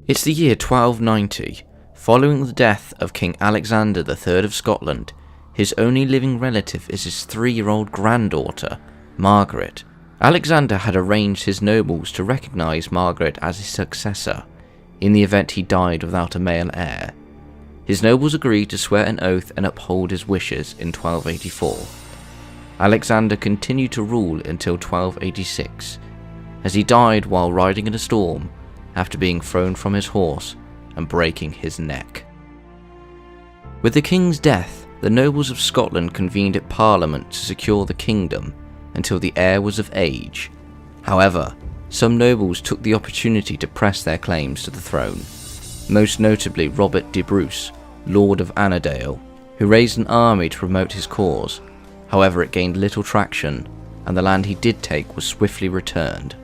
It's the year 1290. Following the death of King Alexander III of Scotland, his only living relative is his 3-year-old granddaughter, Margaret. Alexander had arranged his nobles to recognise Margaret as his successor, in the event he died without a male heir. His nobles agreed to swear an oath and uphold his wishes in 1284. Alexander continued to rule until 1286, as he died while riding in a storm after being thrown from his horse and breaking his neck. With the king's death, the nobles of Scotland convened at Parliament to secure the kingdom until the heir was of age. However, some nobles took the opportunity to press their claims to the throne, most notably Robert de Bruce, Lord of Annandale, who raised an army to promote his cause. However, it gained little traction, and the land he did take was swiftly returned.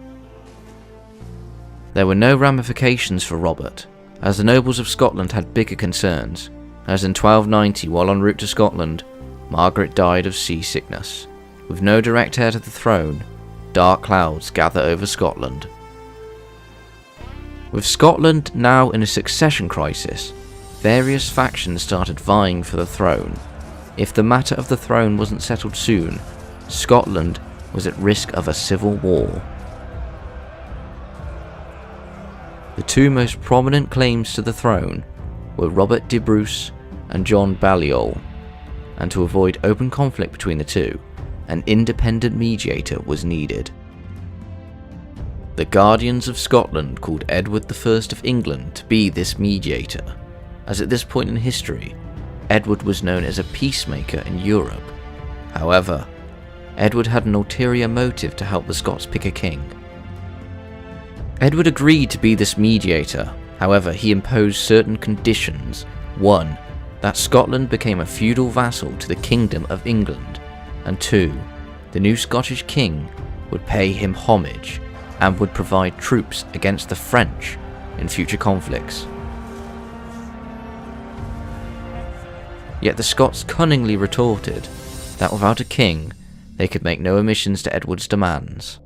There were no ramifications for Robert, as the nobles of Scotland had bigger concerns, as in 1290, while en route to Scotland, Margaret died of seasickness. With no direct heir to the throne, dark clouds gather over Scotland. With Scotland now in a succession crisis, various factions started vying for the throne. If the matter of the throne wasn't settled soon, Scotland was at risk of a civil war. The two most prominent claims to the throne were Robert de Bruce and John Balliol, and to avoid open conflict between the two, an independent mediator was needed. The Guardians of Scotland called Edward I of England to be this mediator, as at this point in history, Edward was known as a peacemaker in Europe. However, Edward had an ulterior motive to help the Scots pick a king. Edward agreed to be this mediator, however he imposed certain conditions. 1. That Scotland became a feudal vassal to the Kingdom of England, and 2. The new Scottish king would pay him homage and would provide troops against the French in future conflicts. Yet the Scots cunningly retorted that without a king, they could make no omissions to Edward's demands.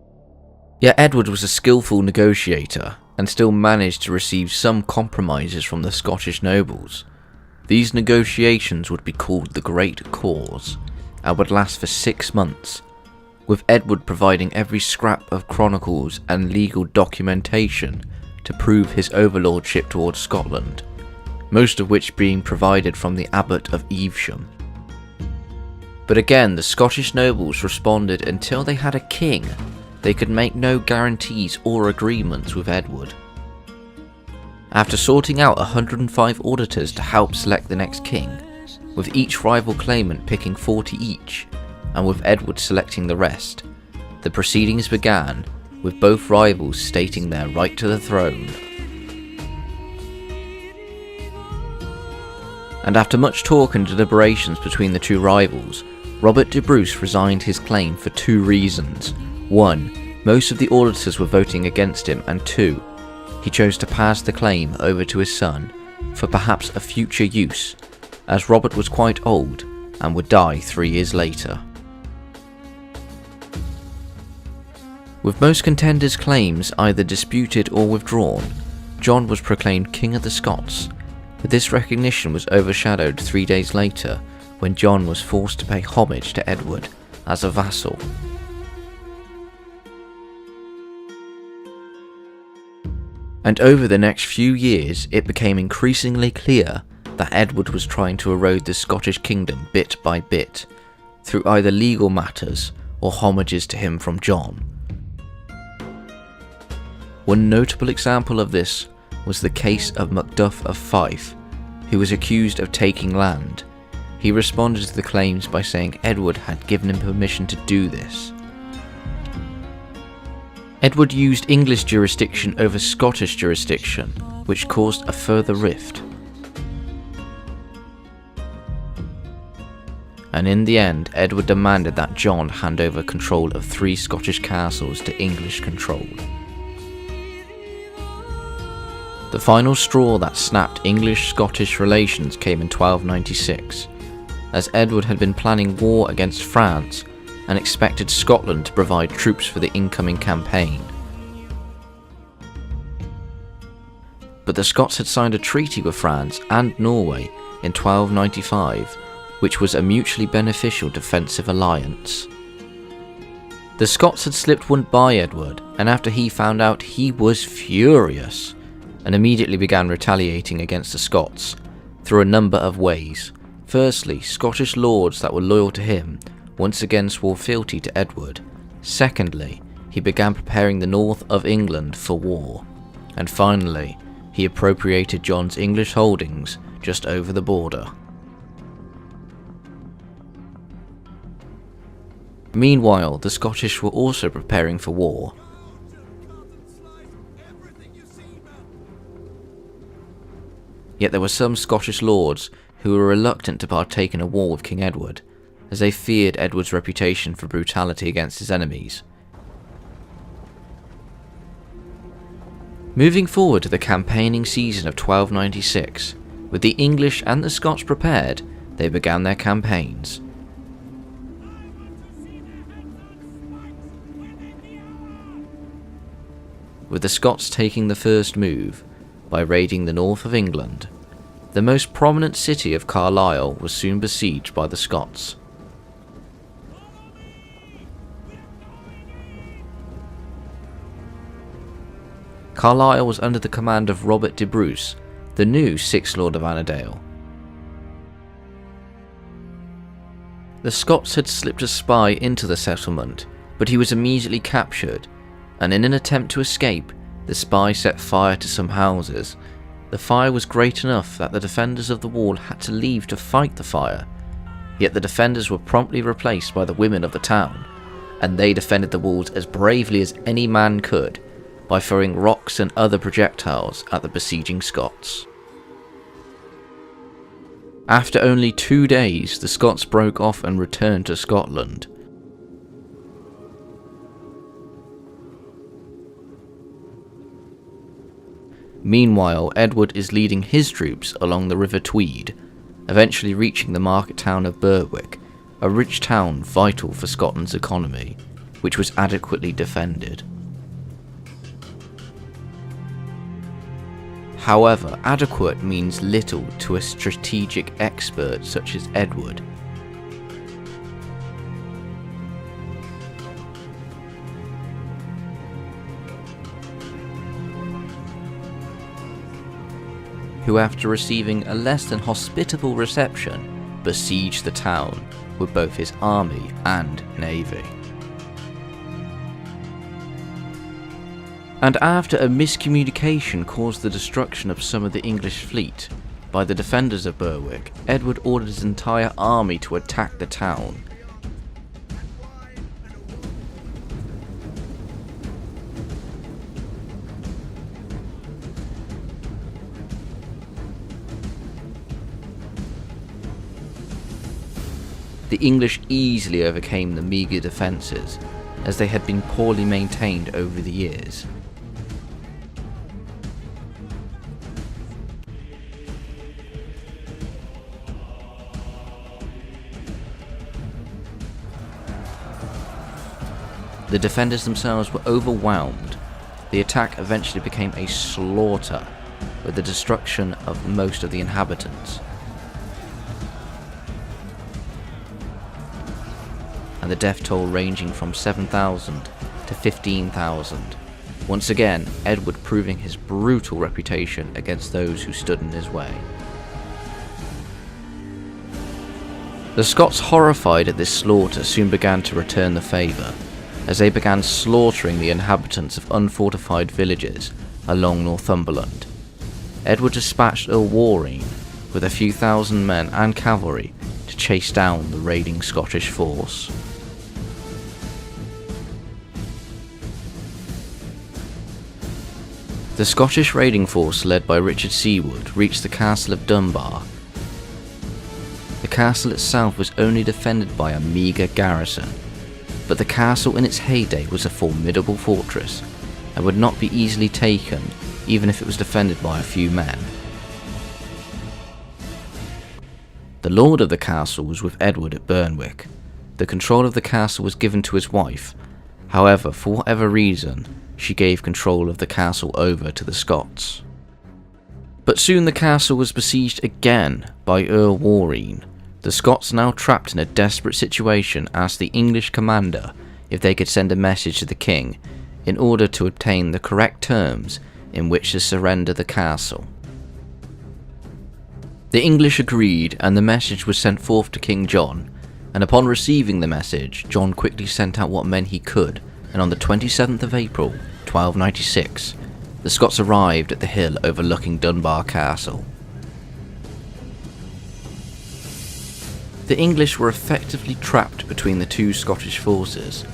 Yet Edward was a skillful negotiator and still managed to receive some compromises from the Scottish nobles. These negotiations would be called the Great Cause and would last for 6 months, with Edward providing every scrap of chronicles and legal documentation to prove his overlordship towards Scotland, most of which being provided from the Abbot of Evesham. But again, the Scottish nobles responded until they had a king, they could make no guarantees or agreements with Edward. After sorting out 105 auditors to help select the next king, with each rival claimant picking 40 each, and with Edward selecting the rest, the proceedings began, with both rivals stating their right to the throne. And after much talk and deliberations between the two rivals, Robert de Bruce resigned his claim for 2 reasons. 1. Most of the auditors were voting against him, and 2. He chose to pass the claim over to his son for perhaps a future use, as Robert was quite old and would die 3 years later. With most contenders' claims either disputed or withdrawn, John was proclaimed King of the Scots, but this recognition was overshadowed 3 days later when John was forced to pay homage to Edward as a vassal. And over the next few years, it became increasingly clear that Edward was trying to erode the Scottish kingdom bit by bit, through either legal matters or homages to him from John. One notable example of this was the case of Macduff of Fife, who was accused of taking land. He responded to the claims by saying Edward had given him permission to do this. Edward used English jurisdiction over Scottish jurisdiction, which caused a further rift. And in the end, Edward demanded that John hand over control of 3 Scottish castles to English control. The final straw that snapped English-Scottish relations came in 1296, as Edward had been planning war against France and expected Scotland to provide troops for the incoming campaign. but the Scots had signed a treaty with France and Norway in 1295, which was a mutually beneficial defensive alliance. The Scots had slipped one by Edward, and after he found out, he was furious, and immediately began retaliating against the Scots through a number of ways. Firstly, Scottish lords that were loyal to him once again swore fealty to Edward. Secondly, he began preparing the north of England for war. And finally, he appropriated John's English holdings just over the border. Meanwhile, the Scottish were also preparing for war. Yet there were some Scottish lords who were reluctant to partake in a war with King Edward, as they feared Edward's reputation for brutality against his enemies. Moving forward to the campaigning season of 1296, with the English and the Scots prepared, they began their campaigns. With the Scots taking the first move by raiding the north of England, the most prominent city of Carlisle was soon besieged by the Scots. Carlisle was under the command of Robert de Bruce, the new 6th Lord of Annandale. The Scots had slipped a spy into the settlement, but he was immediately captured, and in an attempt to escape, the spy set fire to some houses. The fire was great enough that the defenders of the wall had to leave to fight the fire, yet the defenders were promptly replaced by the women of the town, and they defended the walls as bravely as any man could by throwing rocks and other projectiles at the besieging Scots. After only 2 days, the Scots broke off and returned to Scotland. Meanwhile, Edward is leading his troops along the River Tweed, eventually reaching the market town of Berwick, a rich town vital for Scotland's economy, which was adequately defended. However, adequate means little to a strategic expert such as Edward. Who, after receiving a less than hospitable reception, besieged the town with both his army and navy. And after a miscommunication caused the destruction of some of the English fleet by the defenders of Berwick, Edward ordered his entire army to attack the town. The English easily overcame the meagre defences, as they had been poorly maintained over the years. The defenders themselves were overwhelmed. The attack eventually became a slaughter, with the destruction of most of the inhabitants. And the death toll ranging from 7,000 to 15,000. Once again, Edward proving his brutal reputation against those who stood in his way. The Scots, horrified at this slaughter, soon began to return the favour, as they began slaughtering the inhabitants of unfortified villages along Northumberland. Edward dispatched a warring with a few thousand men and cavalry to chase down the raiding Scottish force. The Scottish raiding force led by Richard Seward reached the castle of Dunbar. The castle itself was only defended by a meagre garrison, but the castle in its heyday was a formidable fortress and would not be easily taken even if it was defended by a few men. The lord of the castle was with Edward at Berwick. The control of the castle was given to his wife. However, for whatever reason, she gave control of the castle over to the Scots. But soon the castle was besieged again by Earl Warreen. The Scots, now trapped in a desperate situation, asked the English commander if they could send a message to the king in order to obtain the correct terms in which to surrender the castle. The English agreed, and the message was sent forth to King John, and upon receiving the message, John quickly sent out what men he could, and on the 27th of April, 1296, the Scots arrived at the hill overlooking Dunbar Castle. The English were effectively trapped between the two Scottish forces.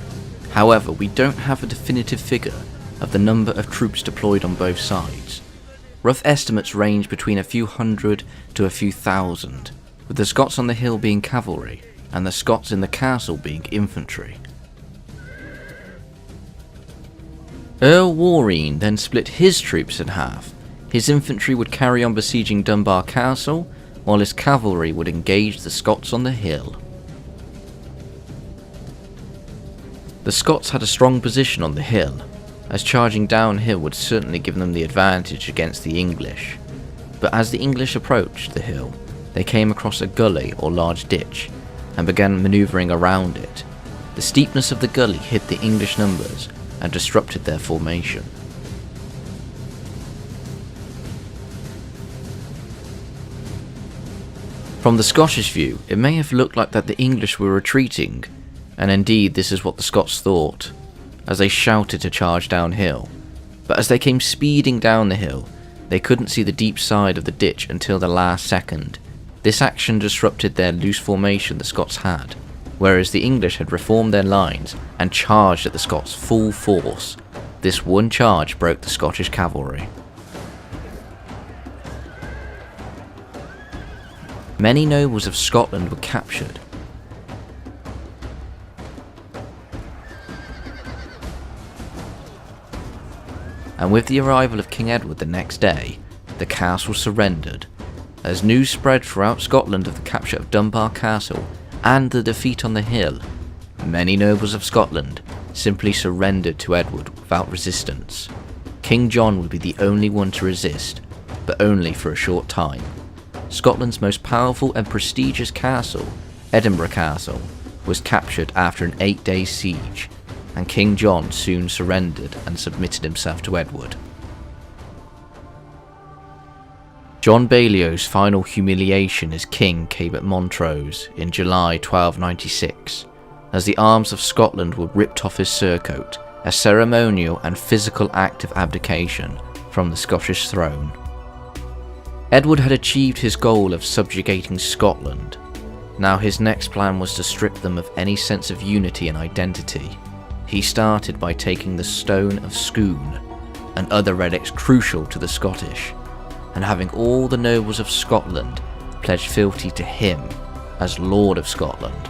However, we don't have a definitive figure of the number of troops deployed on both sides. Rough estimates range between a few hundred to a few thousand, with the Scots on the hill being cavalry and the Scots in the castle being infantry. Earl Warreen then split his troops in half. His infantry would carry on besieging Dunbar Castle, while his cavalry would engage the Scots on the hill. The Scots had a strong position on the hill, as charging downhill would certainly give them the advantage against the English. But as the English approached the hill, they came across a gully or large ditch, and began manoeuvring around it. The steepness of the gully hid the English numbers and disrupted their formation. From the Scottish view, it may have looked like that the English were retreating, and indeed this is what the Scots thought, as they shouted to charge downhill. But as they came speeding down the hill, they couldn't see the deep side of the ditch until the last second. This action disrupted their loose formation the Scots had, whereas the English had reformed their lines and charged at the Scots full force. This one charge broke the Scottish cavalry. Many nobles of Scotland were captured. And with the arrival of King Edward the next day, the castle surrendered. As news spread throughout Scotland of the capture of Dunbar Castle and the defeat on the hill, many nobles of Scotland simply surrendered to Edward without resistance. King John would be the only one to resist, but only for a short time. Scotland's most powerful and prestigious castle, Edinburgh Castle, was captured after an 8-day siege, and King John soon surrendered and submitted himself to Edward. John Balliol's final humiliation as king came at Montrose in July 1296, as the arms of Scotland were ripped off his surcoat, a ceremonial and physical act of abdication from the Scottish throne. Edward had achieved his goal of subjugating Scotland. Now his next plan was to strip them of any sense of unity and identity. He started by taking the Stone of Scone and other relics crucial to the Scottish, and having all the nobles of Scotland pledge fealty to him as Lord of Scotland.